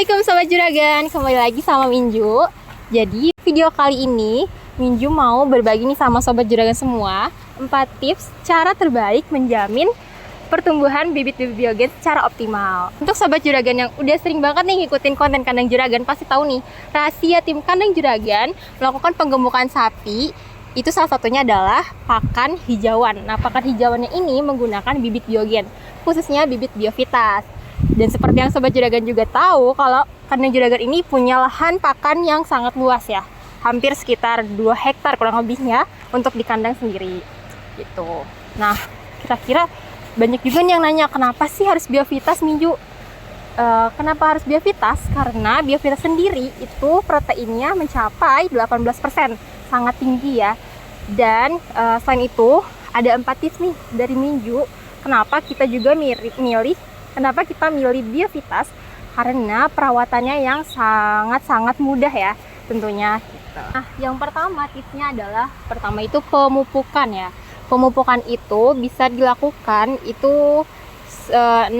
Assalamualaikum Sobat Juragan, kembali lagi sama Minju. Jadi video kali ini Minju mau berbagi nih sama Sobat Juragan semua 4 tips cara terbaik menjamin pertumbuhan bibit-bibit biogen secara optimal. Untuk Sobat Juragan yang udah sering banget nih ngikutin konten kandang juragan, pasti tahu nih rahasia tim kandang juragan melakukan penggemukan sapi. Itu salah satunya adalah pakan hijauan. Nah, pakan hijauannya ini menggunakan bibit biogen, khususnya bibit Biovitas. Dan seperti yang Sobat Juragan juga tahu, kalau kandang juragan ini punya lahan pakan yang sangat luas ya. Hampir sekitar 2 hektar kurang lebihnya untuk di kandang sendiri. Gitu. Nah, kira-kira banyak juga nih yang nanya, kenapa sih harus Biovitas, Minju? Kenapa harus Biovitas? Karena Biovitas sendiri itu proteinnya mencapai 18%. Sangat tinggi ya. Dan selain itu, ada 4 tips nih dari Minju. Kenapa kita juga Kenapa kita milih Biovitas? Karena perawatannya yang sangat-sangat mudah ya tentunya. Nah, yang pertama tipsnya adalah itu pemupukan ya. Pemupukan itu bisa dilakukan itu 6-8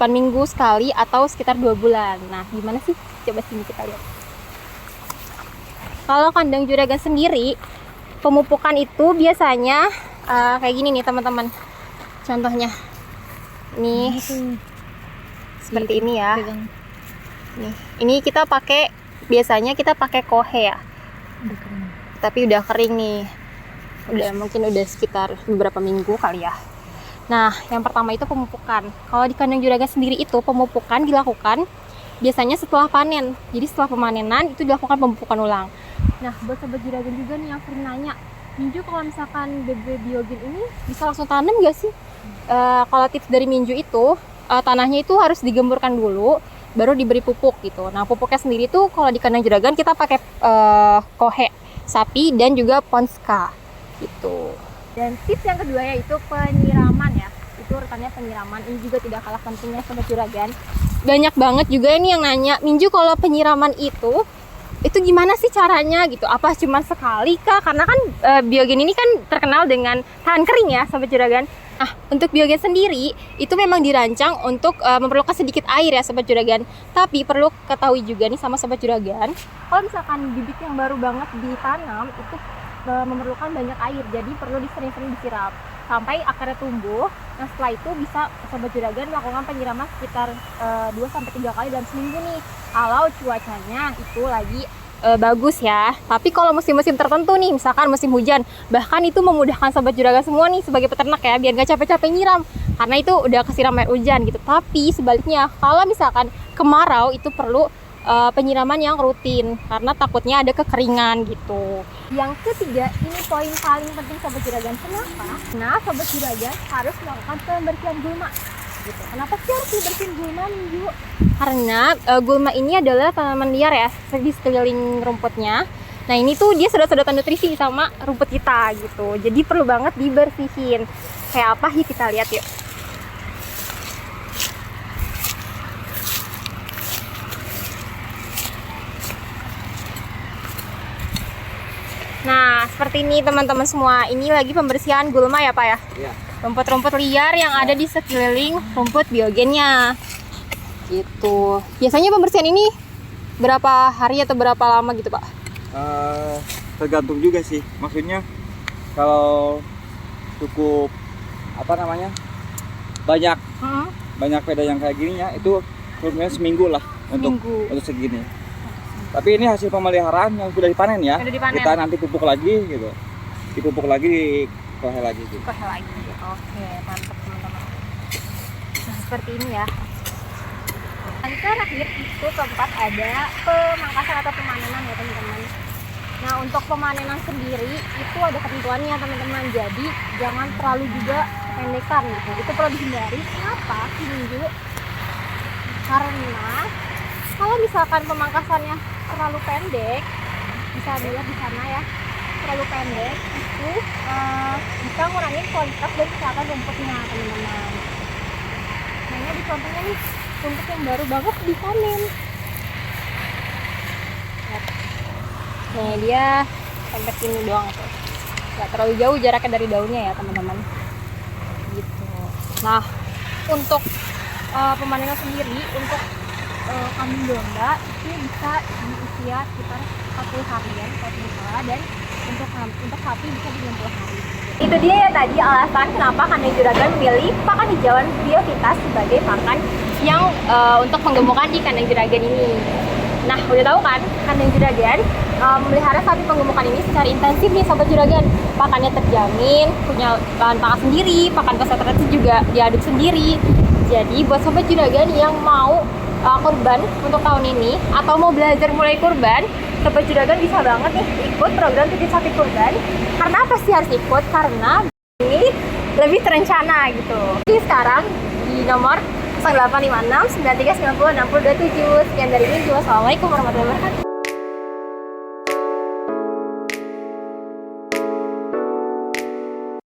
minggu sekali atau sekitar 2 bulan. Nah, gimana sih? Coba sini kita lihat. Kalau kandang juragan sendiri, pemupukan itu biasanya kayak gini nih teman-teman. Contohnya nih seperti ini ya. Nih, ini kita biasanya kita pakai kohe ya. Tapi udah kering nih. Mungkin udah sekitar beberapa minggu kali ya. Nah, yang pertama itu pemupukan. Kalau di kandang juragan sendiri itu pemupukan dilakukan biasanya setelah panen. Jadi setelah pemanenan itu dilakukan pemupukan ulang. Nah, buat Sobat Juragan juga nih yang sering nanya, Minju kalau misalkan bebek biogen ini bisa langsung tanam gak sih? Kalau tips dari Minju itu tanahnya itu harus digemburkan dulu, baru diberi pupuk gitu. Nah, pupuknya sendiri tuh kalau di kandang juragan kita pakai kohe sapi dan juga ponska gitu. Dan tips yang kedua yaitu penyiraman ya. Itu urutannya penyiraman. Ini juga tidak kalah pentingnya Sobat Juragan. Banyak banget juga ini yang nanya, Minju kalau penyiraman itu gimana sih caranya gitu? Apa cuma sekali kah? Karena kan biogen ini kan terkenal dengan tahan kering ya Sobat Juragan. Nah, untuk biogen sendiri itu memang dirancang untuk memerlukan sedikit air ya Sobat Juragan. Tapi perlu ketahui juga nih sama Sobat Juragan, kalau misalkan bibit yang baru banget ditanam itu memerlukan banyak air, jadi perlu sering-sering disiram sampai akarnya tumbuh. Nah, setelah itu bisa Sobat Juragan melakukan penyiraman sekitar 2-3 kali dalam seminggu nih, kalau cuacanya itu lagi bagus ya. Tapi kalau musim-musim tertentu nih, misalkan musim hujan, bahkan itu memudahkan Sobat Juragan semua nih sebagai peternak ya, biar gak capek-capek nyiram karena itu udah kesiram air hujan gitu. Tapi sebaliknya, kalau misalkan kemarau itu perlu penyiraman yang rutin karena takutnya ada kekeringan gitu. Yang ketiga, ini poin paling penting Sobat Juragan. Kenapa? Nah, Sobat Juragan harus melakukan pembersihan gulma gitu. Kenapa sih harus dibersihin gulma, Minju? Karena gulma ini adalah tanaman liar ya di sekeliling rumputnya. Nah, ini tuh dia sedot-sedotan nutrisi sama rumput kita gitu. Jadi perlu banget dibersihin. Kayak apa sih, kita lihat yuk. Nah, seperti ini teman-teman semua. Ini lagi pembersihan gulma ya Pak ya? Iya. Rumput-rumput liar yang ada di sekeliling rumput biogennya. Gitu. Biasanya pembersihan ini berapa hari atau berapa lama gitu Pak? Tergantung juga sih. Maksudnya kalau cukup banyak peda yang kayak gini ya, itu kurangnya seminggu lah untuk segini. Tapi ini hasil pemeliharaan yang sudah dipanen ya. Kita nanti pupuk lagi gitu. Dipupuk lagi, dikohe lagi gitu. Oke, mantap teman-teman. Nah, seperti ini ya. Yang terakhir itu keempat ada pemangkasan atau pemanenan ya teman-teman. Nah, untuk pemanenan sendiri itu ada ketentuannya teman-teman. Jadi jangan terlalu juga pendekan gitu. Itu perlu dihindari. Kenapa? Minju? Karena kalau misalkan pemangkasannya terlalu pendek, bisa dilihat di sana ya, terlalu pendek itu bisa ngurangin kualitas dan kesehatan rumputnya teman-teman. Nah, ini contohnya nih, rumput yang baru banget dipanen. Nih dia sampai sini doang tuh, nggak terlalu jauh jaraknya dari daunnya ya teman-teman. Gitu. Nah, untuk pemanenan sendiri, untuk kambing domba itu bisa di usia sekitar 40 harian kalau tidak salah, dan untuk sapi bisa di 60 hari. Itu dia ya tadi alasan kenapa kandang juragan pilih pakan hijauan biovitas sebagai pakan yang untuk penggemukkan di kandang juragan ini. Nah, udah tahu kan kandang juragan memelihara sapi penggemukan ini secara intensif nih sobat juragan. Pakannya terjamin, punya bahan pakan sendiri, pakan konsentrasi juga diaduk sendiri. Jadi buat sobat juragan yang mau kurban untuk tahun ini atau mau belajar mulai kurban, sobat juragan bisa banget nih ikut program titip sapi kurban. Karena apa sih harus ikut? Karena ini lebih terencana gitu. Jadi sekarang di nomor 0856 9390 6027. Sekian dari ini. Wassalamualaikum warahmatullahi wabarakatuh.